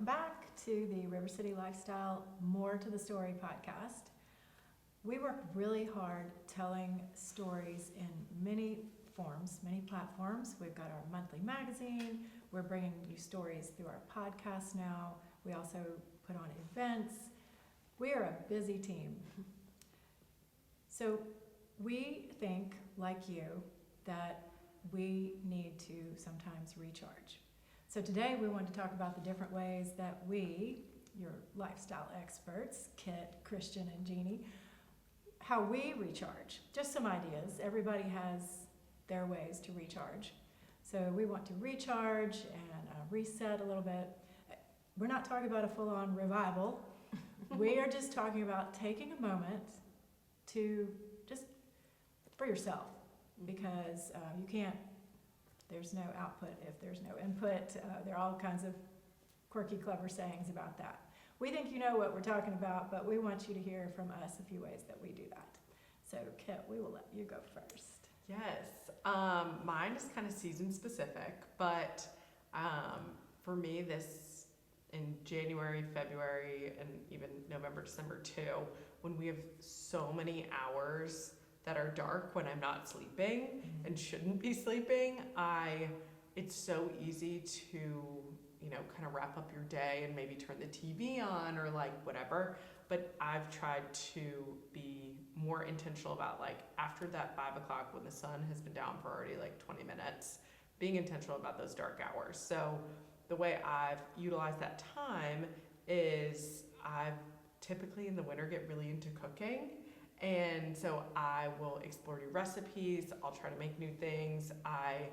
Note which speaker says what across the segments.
Speaker 1: welcome back to the River City Lifestyle More to the Story podcast. We work really hard telling stories in many forms, many platforms. We've got our monthly magazine. We're bringing you stories through our podcast now. We also put on events. We are a busy team. So we think, like you, that we need to sometimes recharge. So today we want to talk about the different ways that we, your lifestyle experts, Kit, Christian, and Jeannie, how we recharge. Just some ideas. Everybody has their ways to recharge. So we want to recharge and reset a little bit. We're not talking about a full-on revival. We are just talking about taking a moment to just for yourself, because you can't, there's no output if there's no input. There are all kinds of quirky, clever sayings about that. We think you know what we're talking about, but we want you to hear from us a few ways that we do that. So Kit, we will let you go first.
Speaker 2: Yes, mine is kind of season specific, but for me this in January, February, and even November, December too, when we have so many hours that are dark when I'm not sleeping and shouldn't be sleeping, it's so easy to, kind of wrap up your day and maybe turn the TV on or like whatever. But I've tried to be more intentional about like after that 5 o'clock when the sun has been down for already like 20 minutes, being intentional about those dark hours. So the way I've utilized that time is I've typically in the winter get really into cooking. And so I will explore new recipes. I'll try to make new things. I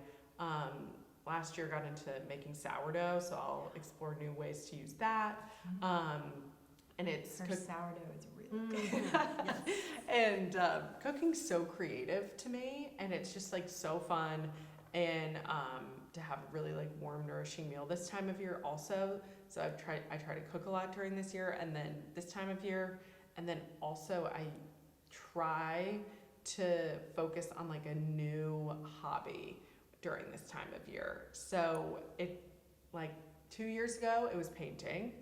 Speaker 2: last year got into making sourdough, so I'll explore new ways to use that. And it's
Speaker 1: sourdough is really good.
Speaker 2: Yes. And cooking's so creative to me, and it's just like so fun, and to have a really like warm, nourishing meal this time of year also. So I try to cook a lot during this year, and then this time of year, and then also I try to focus on like a new hobby during this time of year. So it like 2 years ago it was painting,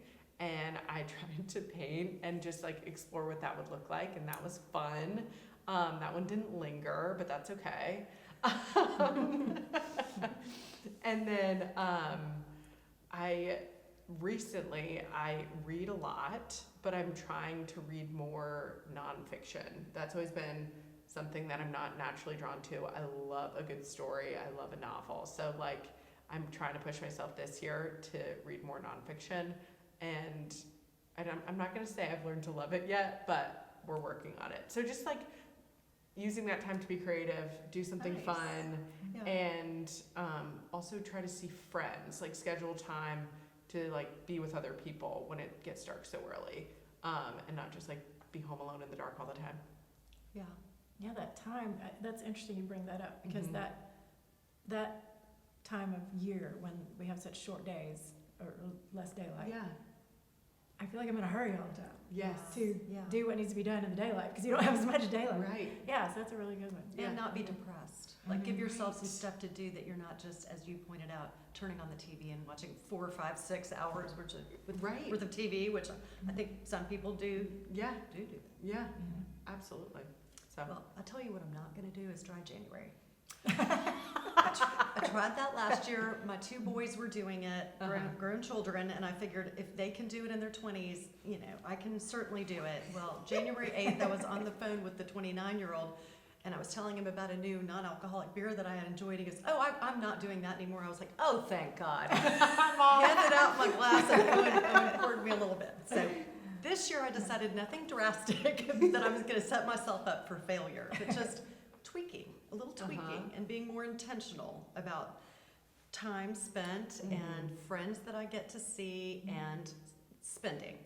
Speaker 2: and I tried to paint and just like explore what that would look like, and that was fun. That one didn't linger, but that's okay. And then I read a lot, but I'm trying to read more nonfiction. That's always been something that I'm not naturally drawn to. I love a good story. I love a novel. So like I'm trying to push myself this year to read more nonfiction, and I'm not going to say I've learned to love it yet, but we're working on it. So just like using that time to be creative, do something fun, and also try to see friends, like schedule time to like be with other people when it gets dark so early, and not just like be home alone in the dark all the time.
Speaker 1: Yeah, that time, that's interesting you bring that up, because that time of year when we have such short days or less daylight, I feel like I'm in a hurry all the time.
Speaker 2: Yes.
Speaker 1: To do what needs to be done in the daylight, because you don't have as much daylight.
Speaker 2: Right.
Speaker 1: Yeah, so that's a really good one.
Speaker 3: And not be depressed. Like give yourself some stuff to do that you're not just, as you pointed out, turning on the TV and watching 4, 5, 6 hours worth of TV, which I think some people do.
Speaker 2: Yeah.
Speaker 3: Do that.
Speaker 2: Yeah. Absolutely. So.
Speaker 3: Well, I'll tell you what I'm not going to do is try January. I tried that last year. My 2 boys were doing it, grown children, and I figured if they can do it in their 20s, I can certainly do it. Well, January 8th, I was on the phone with the 29-year-old, and I was telling him about a new non-alcoholic beer that I had enjoyed. He goes, I'm not doing that anymore. I was like, oh, thank God. Handed out my glass and Owen poured me a little bit. So this year I decided nothing drastic, that I was going to set myself up for failure, but just a little tweaking, and being more intentional about time spent and friends that I get to see and spending.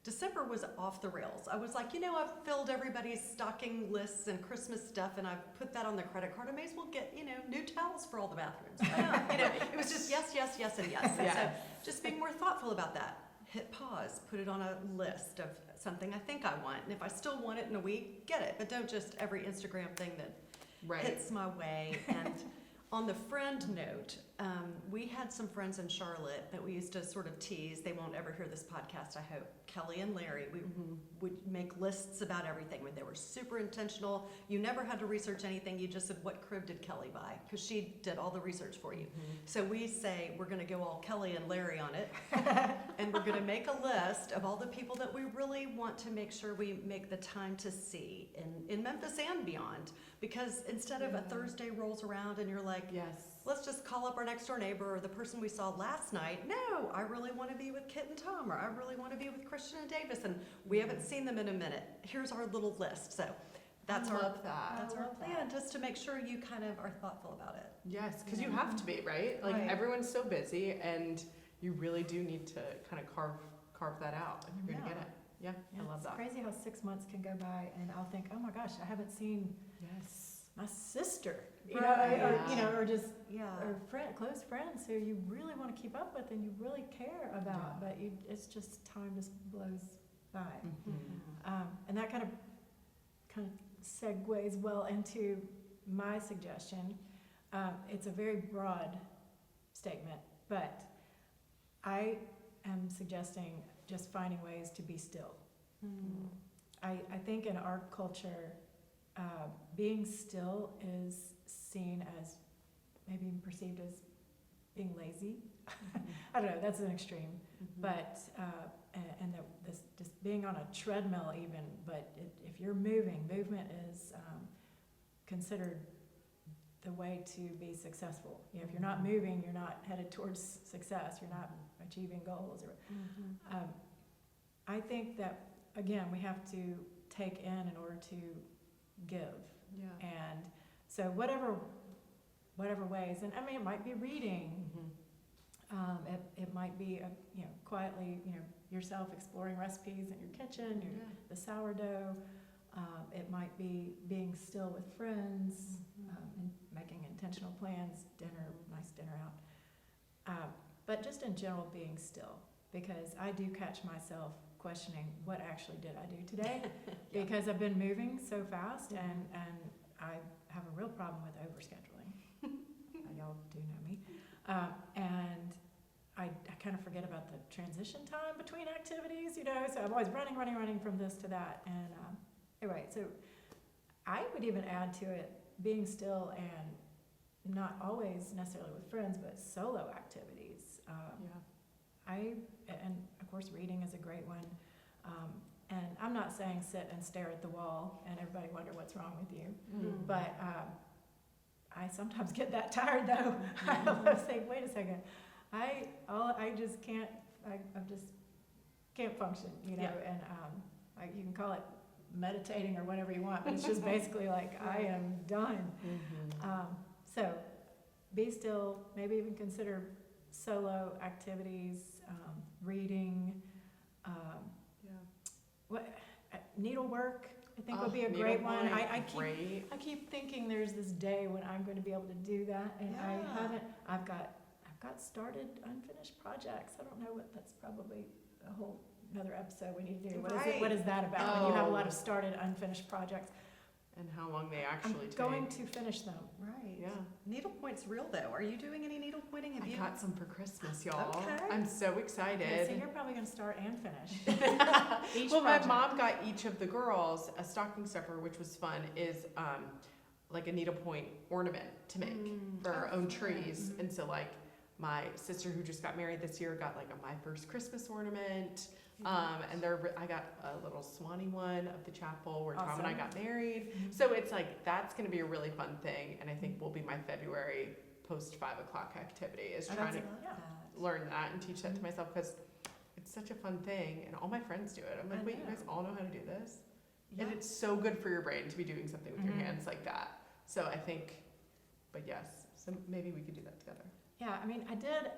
Speaker 3: December was off the rails. I was like, I've filled everybody's stocking lists and Christmas stuff, and I've put that on the credit card. I may as well get, new towels for all the bathrooms. Right? It was just yes, yes, yes, and yes. And so just being more thoughtful about that. Hit pause, put it on a list of something I think I want, and if I still want it in a week, get it. But don't just every Instagram thing that hits my way. And On the friend note, we had some friends in Charlotte that we used to sort of tease. They won't ever hear this podcast, I hope. Kelly and Larry, we would make lists about everything. When they were super intentional, you never had to research anything. You just said, what crib did Kelly buy? Because she did all the research for you. So we say, we're going to go all Kelly and Larry on it. And we're going to make a list of all the people that we really want to make sure we make the time to see in Memphis and beyond. Because instead of a Thursday rolls around and you're like,
Speaker 2: Yes.
Speaker 3: let's just call up our next door neighbor or the person we saw last night. No, I really want to be with Kit and Tom, or I really want to be with Christian and Davis, and we haven't seen them in a minute. Here's our little list. So that's
Speaker 2: I
Speaker 3: our
Speaker 2: love that.
Speaker 3: that's
Speaker 1: I
Speaker 3: our
Speaker 1: love
Speaker 3: plan,
Speaker 1: that.
Speaker 3: just to make sure you kind of are thoughtful about it.
Speaker 2: Yes, because you have to be, right? Like
Speaker 3: Right.
Speaker 2: everyone's so busy, and you really do need to kind of carve that out if you're gonna get it. Yeah,
Speaker 1: Yeah,
Speaker 2: I love
Speaker 1: it's
Speaker 2: that.
Speaker 1: crazy how 6 months can go by and I'll think, oh my gosh, I haven't seen
Speaker 2: Yes.
Speaker 1: my sister, you
Speaker 3: Right.
Speaker 1: know, or, you know, or just
Speaker 3: Yeah.
Speaker 1: or close friends who you really want to keep up with and you really care about, but it's just time just blows by. And that kind of segues well into my suggestion. It's a very broad statement, but I am suggesting just finding ways to be still. I think in our culture, being still is seen as maybe even perceived as being lazy. I don't know, that's an extreme. But, and this just being on a treadmill even, but if you're moving, movement is considered the way to be successful. You know, if you're not moving, you're not headed towards success, you're not achieving goals. Or, I think that, again, we have to take in order to give.
Speaker 2: Yeah.
Speaker 1: And so whatever ways, and I mean, it might be reading, it might be, quietly, yourself exploring recipes in your kitchen, the sourdough. It might be being still with friends, and making intentional plans, nice dinner out. But just in general, being still, because I do catch myself questioning what actually did I do today, because I've been moving so fast, and I have a real problem with overscheduling. Y'all do know me. And I kind of forget about the transition time between activities, so I'm always running from this to that. And anyway, so I would even add to it being still, and not always necessarily with friends, but solo activities. And of course reading is a great one. And I'm not saying sit and stare at the wall and everybody wonder what's wrong with you. But I sometimes get that tired though. I'll say, wait a second, I just can't function, And you can call it meditating or whatever you want, but it's just basically like I am done. So be still, maybe even consider solo activities, reading, needlework, I think would be a great one. I keep thinking there's this day when I'm going to be able to do that, and I haven't. I've got started unfinished projects. I don't know what that's probably a whole another episode we need to do. What is that about? When you have a lot of started unfinished projects.
Speaker 2: And how long they actually take.
Speaker 1: I'm going to finish them.
Speaker 3: Right.
Speaker 2: Yeah.
Speaker 3: Needlepoint's real though. Are you doing any needlepointing?
Speaker 2: I got some for Christmas, y'all.
Speaker 3: Okay.
Speaker 2: I'm so excited.
Speaker 1: Okay, so you're probably going to start and finish. Each
Speaker 2: Well,
Speaker 1: project.
Speaker 2: my mom got each of the girls a stocking stuffer, which was fun, is like a needlepoint ornament to make for our own trees. And so like my sister who just got married this year got like a My First Christmas ornament. And I got a little Swanee one of the chapel where Tom and I got married. So it's like, that's going to be a really fun thing. And I think will be my February post 5 o'clock activity is trying to learn that and teach that to myself, because it's such a fun thing. And all my friends do it. I'm like, wait, you guys all know how to do this? And it's so good for your brain to be doing something with your hands like that. So I think, but yes, so maybe we could do that together.
Speaker 1: Yeah, I mean, I did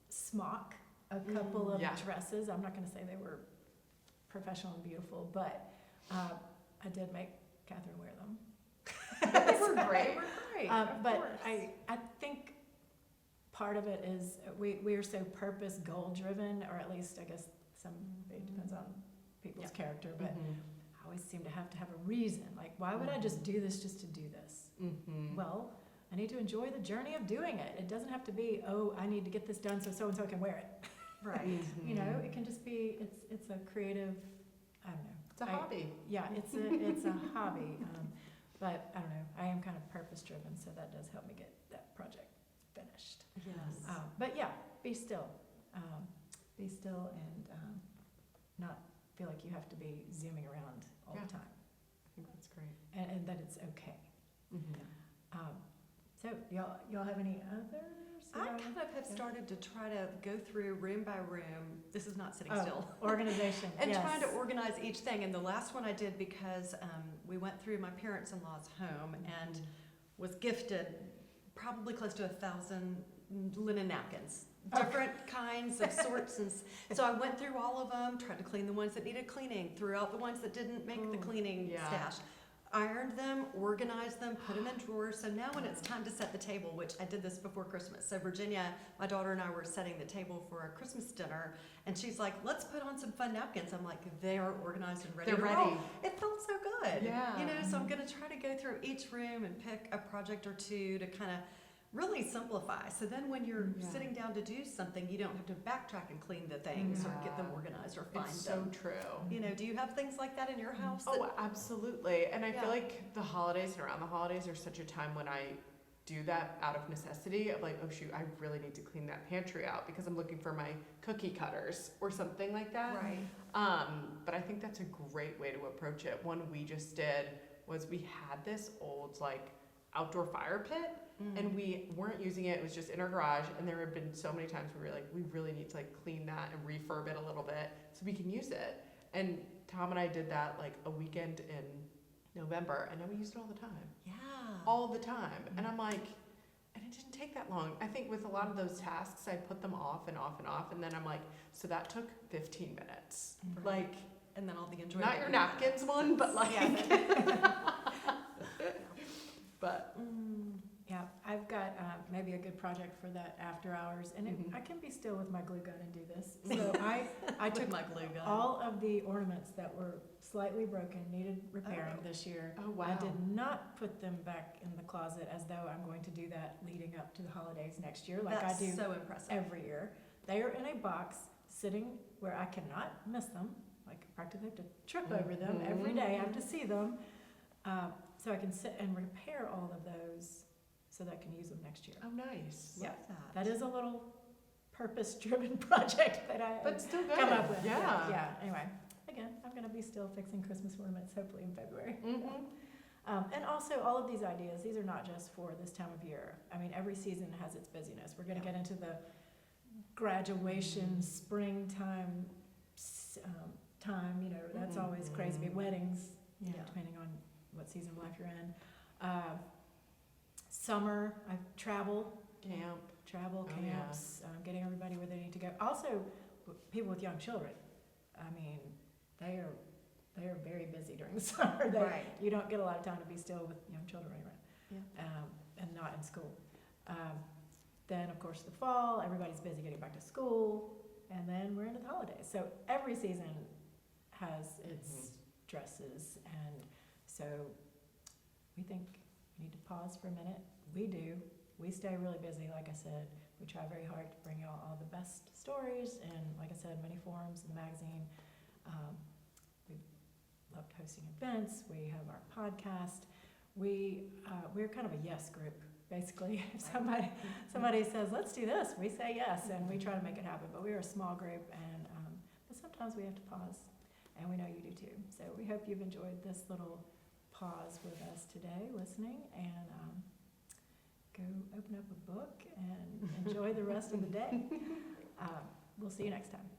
Speaker 1: smock a couple of dresses. I'm not going to say they were professional and beautiful, but I did make Catherine wear them.
Speaker 2: They were great.
Speaker 1: But I think part of it is we are so purpose goal driven, or at least I guess it depends on people's character, but I always seem to have a reason. Like, why would I just do this just to do this? Well, I need to enjoy the journey of doing it. It doesn't have to be, oh, I need to get this done so so-and-so can wear it.
Speaker 3: Right.
Speaker 1: You know, it can just be, it's a creative, I don't know.
Speaker 2: It's a hobby.
Speaker 1: Yeah, it's a hobby. But I don't know, I am kind of purpose driven, so that does help me get that project finished.
Speaker 3: Yes.
Speaker 1: But yeah, be still. Be still and not feel like you have to be zooming around all
Speaker 2: Yeah.
Speaker 1: the time.
Speaker 2: I think that's great.
Speaker 1: And that it's okay.
Speaker 2: Mm-hmm.
Speaker 1: So y'all have any others?
Speaker 3: I kind of have started to try to go through room by room. This is not sitting still.
Speaker 1: Organization.
Speaker 3: And
Speaker 1: yes.
Speaker 3: trying to organize each thing. And the last one I did because we went through my parents-in-law's home and was gifted probably close to 1,000 linen napkins. Different kinds of sorts. And so I went through all of them, tried to clean the ones that needed cleaning, threw out the ones that didn't make the cleaning
Speaker 2: Yeah.
Speaker 3: stash. Ironed them, organized them, put them in drawers. So now when it's time to set the table, which I did this before Christmas. So Virginia, my daughter and I were setting the table for our Christmas dinner, and she's like, let's put on some fun napkins. I'm like, they are organized and ready
Speaker 2: They're
Speaker 3: to
Speaker 2: ready.
Speaker 3: roll. It felt so good.
Speaker 2: Yeah.
Speaker 3: You know, so I'm going to try to go through each room and pick a project or two to kind of really simplify. So then when you're
Speaker 2: Yeah.
Speaker 3: sitting down to do something, you don't have to backtrack and clean the things or get them
Speaker 2: Yeah.
Speaker 3: organized or find
Speaker 2: It's
Speaker 3: them.
Speaker 2: so true.
Speaker 3: You know, do you have things like that in your house?
Speaker 2: Oh, absolutely. And I
Speaker 3: Yeah.
Speaker 2: feel like the holidays and around the holidays are such a time when I do that out of necessity of like, oh shoot, I really need to clean that pantry out because I'm looking for my cookie cutters or something like that.
Speaker 3: Right.
Speaker 2: But I think that's a great way to approach it. One we just did was we had this old like outdoor fire pit and we weren't using it. It was just in our garage, and there had been so many times where we were like, we really need to like clean that and refurb it a little bit so we can use it. And Tom and I did that like a weekend in November, and then we used it all the time.
Speaker 3: Yeah.
Speaker 2: All the time. And I'm like, and it didn't take that long. I think with a lot of those tasks, I put them off and off and off, and then I'm like, so that took 15 minutes.
Speaker 1: Mhm.
Speaker 2: Like,
Speaker 3: And then all the enjoyment.
Speaker 2: not your napkins one, but like, but
Speaker 1: Yeah, I've got maybe a good project for that after hours, and
Speaker 2: Mhm.
Speaker 1: I can be still with my glue gun and do this. So I took
Speaker 3: my glue gun.
Speaker 1: all of the ornaments that were slightly broken, needed repairing
Speaker 3: Oh.
Speaker 1: this year.
Speaker 2: oh wow.
Speaker 1: I did not put them back in the closet as though I'm going to do that leading up to the holidays next year, like
Speaker 3: That's
Speaker 1: I do
Speaker 3: so impressive.
Speaker 1: every year. They are in a box sitting where I cannot miss them. Like practically have to trip over them every day. I have to see them. So I can sit and repair all of those so that I can use them next year.
Speaker 2: Oh nice.
Speaker 1: Yeah.
Speaker 3: Love
Speaker 1: That is a little purpose-driven project that I
Speaker 2: But still good.
Speaker 1: come up with.
Speaker 2: Yeah.
Speaker 1: Yeah. Anyway, again, I'm going to be still fixing Christmas ornaments hopefully in February. And also all of these ideas, these are not just for this time of year. I mean, every season has its busyness. We're going to
Speaker 3: Yeah.
Speaker 1: get into the graduation, springtime time, you know, that's always crazy. Weddings, you know,
Speaker 3: Yeah.
Speaker 1: depending on what season of life you're in. Summer, travel,
Speaker 2: Camp.
Speaker 1: travel,
Speaker 2: Oh, yeah.
Speaker 1: camps, getting everybody where they need to go. Also, people with young children. I mean, they are very busy during the summer.
Speaker 3: Right.
Speaker 1: You don't get a lot of time to be still with young children running around,
Speaker 3: Yeah.
Speaker 1: and not in school. Then, of course, the fall, everybody's busy getting back to school, and then we're into the holidays. So every season has its stresses, and so we think we need to pause for a minute. We do. We stay really busy, like I said. We try very hard to bring y'all all the best stories, and like I said, many forums, the magazine. We've loved hosting events. We have our podcast. We're kind of a yes group, basically. If somebody says, let's do this, we say yes, and we try to make it happen. But we are a small group, and but sometimes we have to pause, and we know you do too. So we hope you've enjoyed this little pause with us today, listening, and go open up a book and enjoy the rest of the day. We'll see you next time.